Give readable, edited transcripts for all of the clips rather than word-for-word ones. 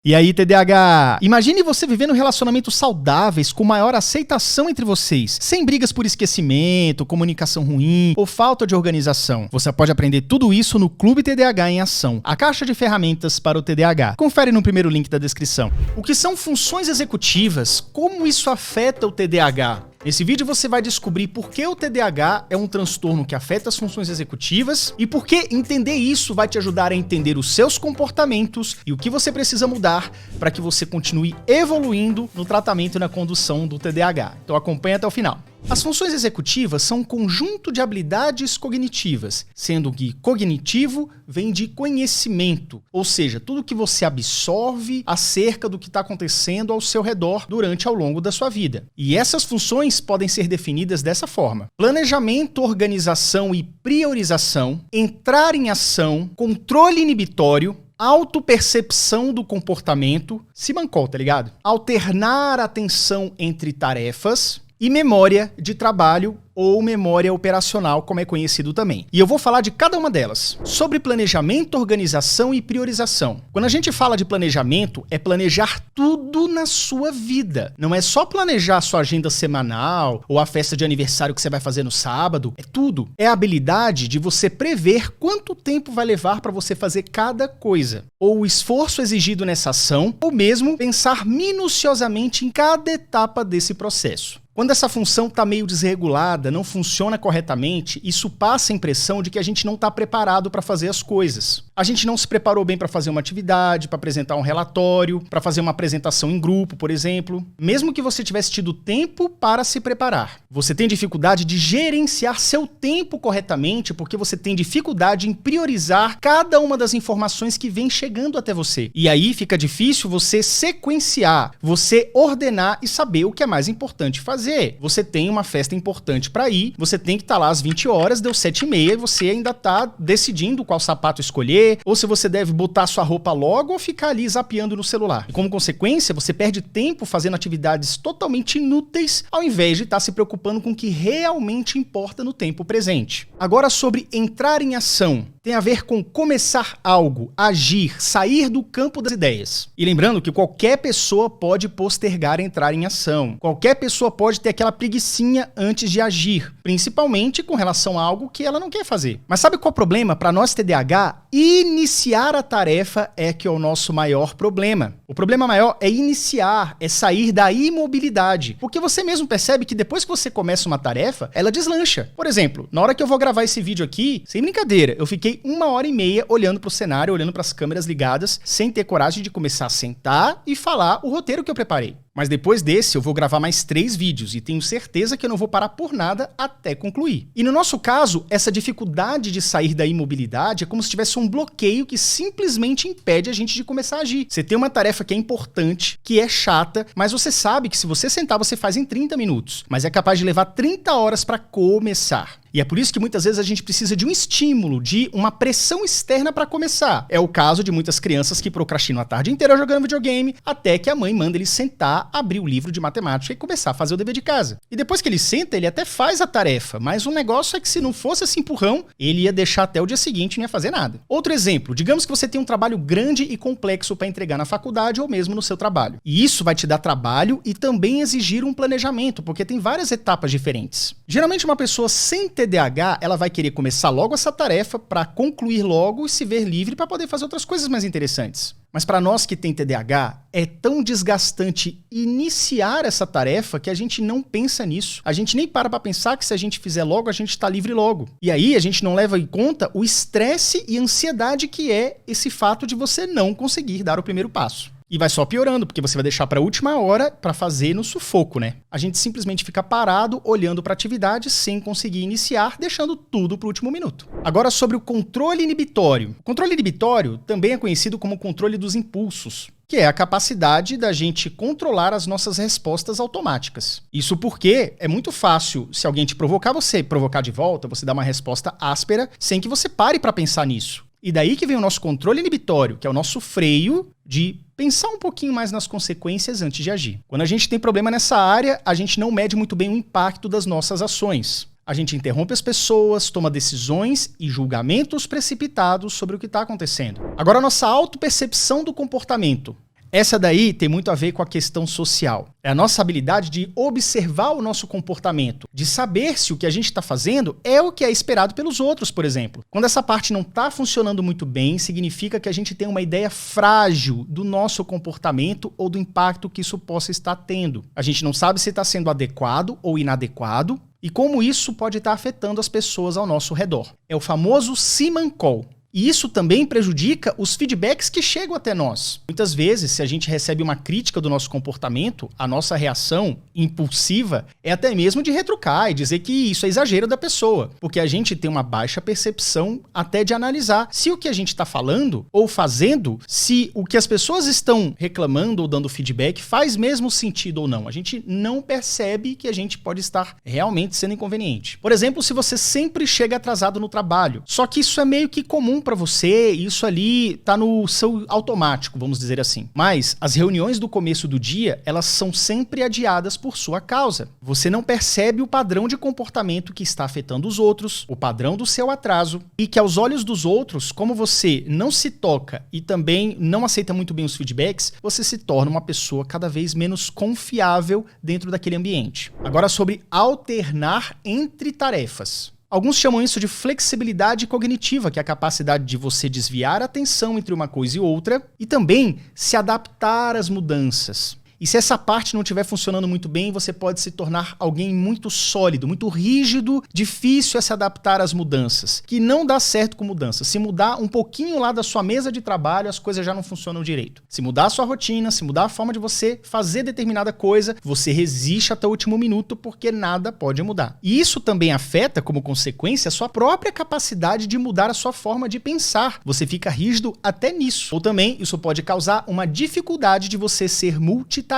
E aí, TDAH? Imagine você vivendo relacionamentos saudáveis com maior aceitação entre vocês, sem brigas por esquecimento, comunicação ruim ou falta de organização. Você pode aprender tudo isso no Clube TDAH em Ação, a caixa de ferramentas para o TDAH. Confere no primeiro link da descrição. O que são funções executivas? Como isso afeta o TDAH? Nesse vídeo você vai descobrir por que o TDAH é um transtorno que afeta as funções executivas e por que entender isso vai te ajudar a entender os seus comportamentos e o que você precisa mudar para que você continue evoluindo no tratamento e na condução do TDAH. Então acompanha até o final. As funções executivas são um conjunto de habilidades cognitivas, sendo que cognitivo vem de conhecimento, ou seja, tudo que você absorve acerca do que está acontecendo ao seu redor ao longo da sua vida. E essas funções podem ser definidas dessa forma: planejamento, organização e priorização, entrar em ação, controle inibitório, autopercepção do comportamento, se mancou, tá ligado? Alternar a atenção entre tarefas e memória de trabalho ou memória operacional, como é conhecido também. E eu vou falar de cada uma delas. Sobre planejamento, organização e priorização. Quando a gente fala de planejamento, é planejar tudo na sua vida. Não é só planejar a sua agenda semanal ou a festa de aniversário que você vai fazer no sábado. É tudo. É a habilidade de você prever quanto tempo vai levar para você fazer cada coisa, ou o esforço exigido nessa ação, ou mesmo pensar minuciosamente em cada etapa desse processo. Quando essa função está meio desregulada, não funciona corretamente, isso passa a impressão de que a gente não está preparado para fazer as coisas. A gente não se preparou bem para fazer uma atividade, para apresentar um relatório, para fazer uma apresentação em grupo, por exemplo. Mesmo que você tivesse tido tempo para se preparar. Você tem dificuldade de gerenciar seu tempo corretamente porque você tem dificuldade em priorizar cada uma das informações que vem chegando até você. E aí fica difícil você sequenciar, você ordenar e saber o que é mais importante fazer. Você tem uma festa importante para ir, você tem que estar lá às 20 horas, deu 7h30 e você ainda está decidindo qual sapato escolher, ou se você deve botar sua roupa logo ou ficar ali zapeando no celular. E como consequência, você perde tempo fazendo atividades totalmente inúteis, ao invés de estar se preocupando com o que realmente importa no tempo presente. Agora, sobre entrar em ação. Tem a ver com começar algo, agir, sair do campo das ideias. E lembrando que qualquer pessoa pode postergar entrar em ação. Qualquer pessoa pode ter aquela preguicinha antes de agir, principalmente com relação a algo que ela não quer fazer. Mas sabe qual é o problema? Para nós TDAH, iniciar a tarefa é que é o nosso maior problema. O problema maior é iniciar, é sair da imobilidade. Porque você mesmo percebe que depois que você começa uma tarefa, ela deslancha. Por exemplo, na hora que eu vou gravar esse vídeo aqui, sem brincadeira, eu fiquei 1h30 olhando pro cenário, olhando para as câmeras ligadas, sem ter coragem de começar a sentar e falar o roteiro que eu preparei. Mas depois desse, eu vou gravar mais 3 vídeos e tenho certeza que eu não vou parar por nada até concluir. E no nosso caso, essa dificuldade de sair da imobilidade é como se tivesse um bloqueio que simplesmente impede a gente de começar a agir. Você tem uma tarefa que é importante, que é chata, mas você sabe que se você sentar, você faz em 30 minutos, mas é capaz de levar 30 horas para começar. E é por isso que muitas vezes a gente precisa de um estímulo, de uma pressão externa para começar. É o caso de muitas crianças que procrastinam a tarde inteira jogando videogame, até que a mãe manda ele sentar, abrir o livro de matemática e começar a fazer o dever de casa. E depois que ele senta, ele até faz a tarefa, mas o negócio é que se não fosse esse empurrão, ele ia deixar até o dia seguinte e não ia fazer nada. Outro exemplo, digamos que você tem um trabalho grande e complexo para entregar na faculdade ou mesmo no seu trabalho. E isso vai te dar trabalho e também exigir um planejamento, porque tem várias etapas diferentes. Geralmente uma pessoa sem TDAH, ela vai querer começar logo essa tarefa para concluir logo e se ver livre para poder fazer outras coisas mais interessantes. Mas para nós que tem TDAH, é tão desgastante iniciar essa tarefa que a gente não pensa nisso. A gente nem para pensar que se a gente fizer logo, a gente está livre logo. E aí a gente não leva em conta o estresse e ansiedade que é esse fato de você não conseguir dar o primeiro passo. E vai só piorando, porque você vai deixar para a última hora para fazer no sufoco, né? A gente simplesmente fica parado, olhando para a atividade, sem conseguir iniciar, deixando tudo para o último minuto. Agora sobre o controle inibitório. O controle inibitório também é conhecido como controle dos impulsos, que é a capacidade da gente controlar as nossas respostas automáticas. Isso porque é muito fácil, se alguém te provocar, você provocar de volta, você dar uma resposta áspera, sem que você pare para pensar nisso. E daí que vem o nosso controle inibitório, que é o nosso freio de pensar um pouquinho mais nas consequências antes de agir. Quando a gente tem problema nessa área, a gente não mede muito bem o impacto das nossas ações. A gente interrompe as pessoas, toma decisões e julgamentos precipitados sobre o que está acontecendo. Agora, a nossa autopercepção do comportamento. Essa daí tem muito a ver com a questão social. É a nossa habilidade de observar o nosso comportamento, de saber se o que a gente está fazendo é o que é esperado pelos outros, por exemplo. Quando essa parte não está funcionando muito bem, significa que a gente tem uma ideia frágil do nosso comportamento ou do impacto que isso possa estar tendo. A gente não sabe se está sendo adequado ou inadequado e como isso pode estar afetando as pessoas ao nosso redor. É o famoso simancol. E isso também prejudica os feedbacks que chegam até nós. Muitas vezes, se a gente recebe uma crítica do nosso comportamento, a nossa reação impulsiva é até mesmo de retrucar e dizer que isso é exagero da pessoa, porque a gente tem uma baixa percepção até de analisar se o que a gente está falando ou fazendo, se o que as pessoas estão reclamando ou dando feedback faz mesmo sentido ou não. A gente não percebe que a gente pode estar realmente sendo inconveniente. Por exemplo, se você sempre chega atrasado no trabalho, só que isso é meio que comum para você, isso ali tá no seu automático, vamos dizer assim. Mas as reuniões do começo do dia, elas são sempre adiadas por sua causa. Você não percebe o padrão de comportamento que está afetando os outros, o padrão do seu atraso, e que aos olhos dos outros, como você não se toca e também não aceita muito bem os feedbacks, você se torna uma pessoa cada vez menos confiável dentro daquele ambiente. Agora sobre alternar entre tarefas. Alguns chamam isso de flexibilidade cognitiva, que é a capacidade de você desviar a atenção entre uma coisa e outra e também se adaptar às mudanças. E se essa parte não estiver funcionando muito bem, você pode se tornar alguém muito sólido, muito rígido, difícil a se adaptar às mudanças, que não dá certo com mudanças. Se mudar um pouquinho lá da sua mesa de trabalho, as coisas já não funcionam direito. Se mudar a sua rotina, se mudar a forma de você fazer determinada coisa, você resiste até o último minuto porque nada pode mudar. E isso também afeta, como consequência, a sua própria capacidade de mudar a sua forma de pensar. Você fica rígido até nisso. Ou também, isso pode causar uma dificuldade de você ser multitarefa,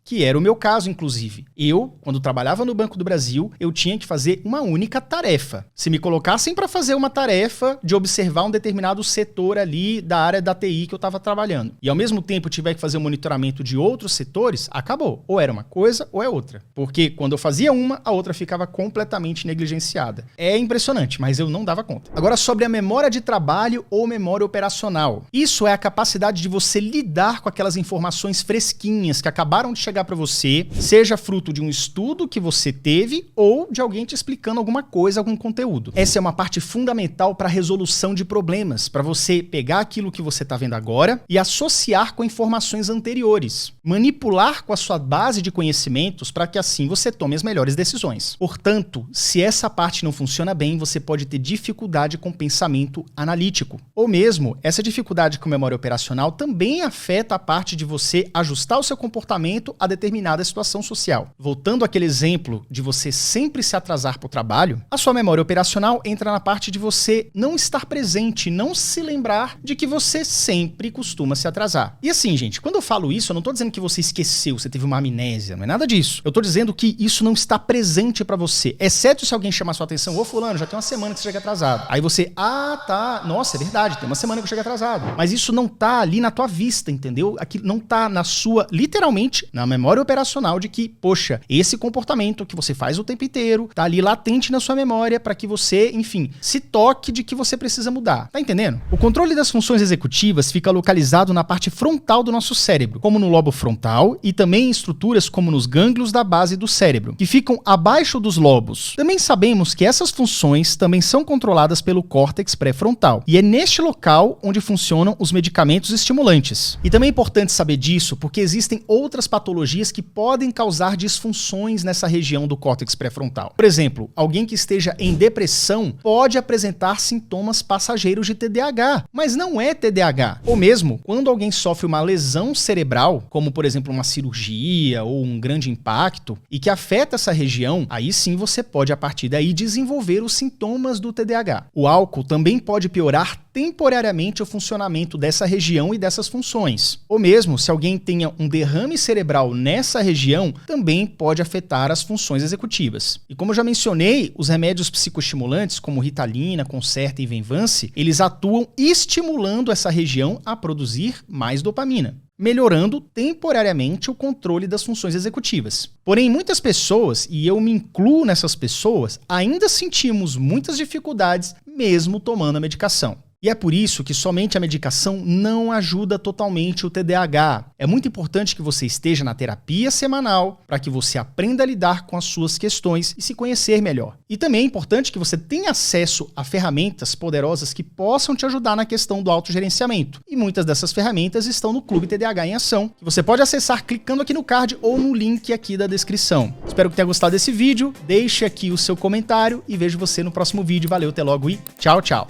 que era o meu caso, inclusive. Eu, quando trabalhava no Banco do Brasil, eu tinha que fazer uma única tarefa. Se me colocassem para fazer uma tarefa de observar um determinado setor ali da área da TI que eu estava trabalhando, e ao mesmo tempo tiver que fazer o monitoramento de outros setores, acabou. Ou era uma coisa ou é outra. Porque quando eu fazia uma, a outra ficava completamente negligenciada. É impressionante, mas eu não dava conta. Agora, sobre a memória de trabalho ou memória operacional. Isso é a capacidade de você lidar com aquelas informações fresquinhas que acabaram de chegar para você, seja fruto de um estudo que você teve ou de alguém te explicando alguma coisa, algum conteúdo. Essa é uma parte fundamental para a resolução de problemas, para você pegar aquilo que você está vendo agora e associar com informações anteriores. Manipular com a sua base de conhecimentos para que assim você tome as melhores decisões. Portanto, se essa parte não funciona bem, você pode ter dificuldade com pensamento analítico. Ou mesmo, essa dificuldade com memória operacional também afeta a parte de você ajustar o seu comportamento a determinada situação social. Voltando àquele exemplo de você sempre se atrasar para o trabalho, a sua memória operacional entra na parte de você não estar presente, não se lembrar de que você sempre costuma se atrasar. E assim, gente, quando eu falo isso, eu não estou dizendo que você esqueceu, você teve uma amnésia, não é nada disso. Eu estou dizendo que isso não está presente para você, exceto se alguém chamar sua atenção: ô fulano, já tem uma semana que você chega atrasado. Aí você, tá, nossa, é verdade, tem uma semana que eu chego atrasado. Mas isso não tá ali na tua vista, entendeu? Aqui não tá na sua, literalmente, na memória operacional de que, poxa, esse comportamento que você faz o tempo inteiro tá ali latente na sua memória para que você, enfim, se toque de que você precisa mudar. Tá entendendo? O controle das funções executivas fica localizado na parte frontal do nosso cérebro, como no lobo frontal e também em estruturas como nos gânglios da base do cérebro, que ficam abaixo dos lobos. Também sabemos que essas funções também são controladas pelo córtex pré-frontal, e é neste local onde funcionam os medicamentos estimulantes. E também é importante saber disso porque existem outras patologias que podem causar disfunções nessa região do córtex pré-frontal. Por exemplo, alguém que esteja em depressão pode apresentar sintomas passageiros de TDAH, mas não é TDAH. Ou mesmo, quando alguém sofre uma lesão cerebral, como por exemplo uma cirurgia ou um grande impacto, e que afeta essa região, aí sim você pode a partir daí desenvolver os sintomas do TDAH. O álcool também pode piorar temporariamente o funcionamento dessa região e dessas funções. Ou mesmo, se alguém tenha um derrame cerebral nessa região, também pode afetar as funções executivas. E como eu já mencionei, os remédios psicoestimulantes, como Ritalina, Concerta e Venvance, eles atuam estimulando essa região a produzir mais dopamina, melhorando temporariamente o controle das funções executivas. Porém, muitas pessoas, e eu me incluo nessas pessoas, ainda sentimos muitas dificuldades mesmo tomando a medicação. E é por isso que somente a medicação não ajuda totalmente o TDAH. É muito importante que você esteja na terapia semanal para que você aprenda a lidar com as suas questões e se conhecer melhor. E também é importante que você tenha acesso a ferramentas poderosas que possam te ajudar na questão do autogerenciamento. E muitas dessas ferramentas estão no Clube TDAH em Ação, que você pode acessar clicando aqui no card ou no link aqui da descrição. Espero que tenha gostado desse vídeo, deixe aqui o seu comentário e vejo você no próximo vídeo. Valeu, até logo e tchau, tchau!